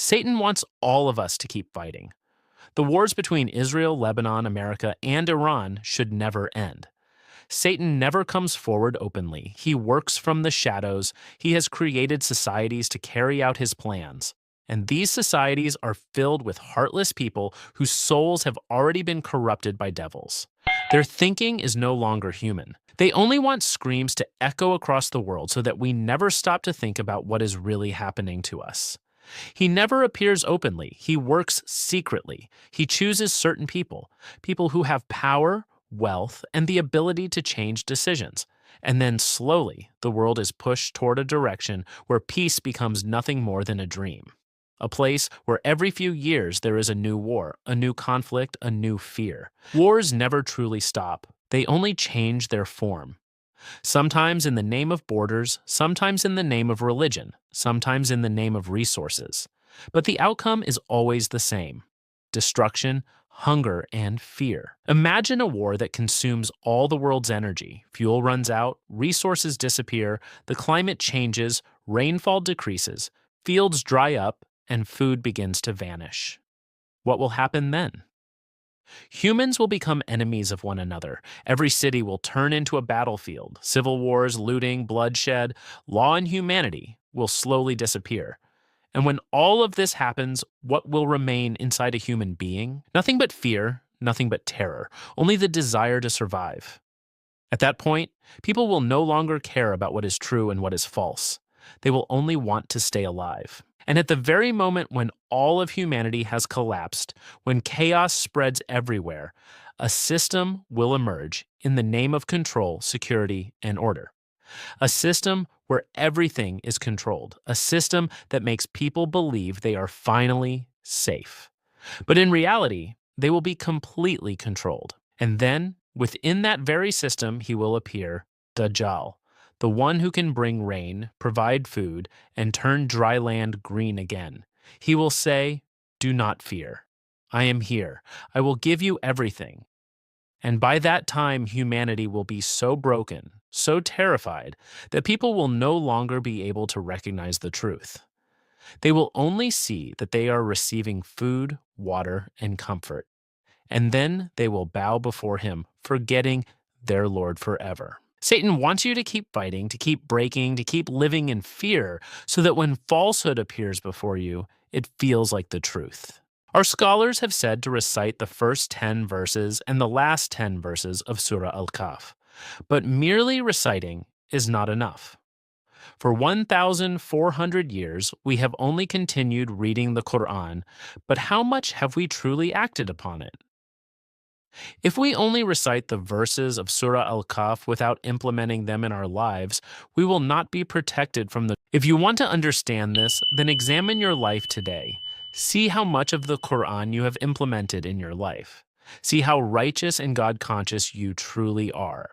Satan wants all of us to keep fighting. The wars between Israel, Lebanon, America, and Iran should never end. Satan never comes forward openly. He works from the shadows. He has created societies to carry out his plans. And these societies are filled with heartless people whose souls have already been corrupted by devils. Their thinking is no longer human. They only want screams to echo across the world so that we never stop to think about what is really happening to us. He never appears openly. He works secretly. He chooses certain people, people who have power, wealth, and the ability to change decisions. And then slowly, the world is pushed toward a direction where peace becomes nothing more than a dream. A place where every few years there is a new war, a new conflict, a new fear. Wars never truly stop. They only change their form. Sometimes in the name of borders, sometimes in the name of religion, sometimes in the name of resources. But the outcome is always the same: destruction, hunger, and fear. Imagine a war that consumes all the world's energy. Fuel runs out, resources disappear, the climate changes, rainfall decreases, fields dry up, and food begins to vanish. What will happen then? Humans will become enemies of one another. Every city will turn into a battlefield. Civil wars, looting, bloodshed, law and humanity will slowly disappear. And when all of this happens, what will remain inside a human being? Nothing but fear, nothing but terror, only the desire to survive. At that point, people will no longer care about what is true and what is false. They will only want to stay alive. And at the very moment when all of humanity has collapsed, when chaos spreads everywhere, a system will emerge in the name of control, security, and order. A system where everything is controlled. A system that makes people believe they are finally safe. But in reality, they will be completely controlled. And then, within that very system, he will appear, Dajjal, the one who can bring rain, provide food, and turn dry land green again. He will say, "Do not fear. I am here. I will give you everything." And by that time, humanity will be so broken, so terrified, that people will no longer be able to recognize the truth. They will only see that they are receiving food, water, and comfort. And then they will bow before him, forgetting their Lord forever. Satan wants you to keep fighting, to keep breaking, to keep living in fear, so that when falsehood appears before you, it feels like the truth. Our scholars have said to recite the first 10 verses and the last 10 verses of Surah Al-Kahf, but merely reciting is not enough. For 1,400 years, we have only continued reading the Qur'an, but how much have we truly acted upon it? If we only recite the verses of Surah Al-Kahf without implementing them in our lives, we will not be protected from the. If you want to understand this, then examine your life today. See how much of the Qur'an you have implemented in your life. See how righteous and God-conscious you truly are.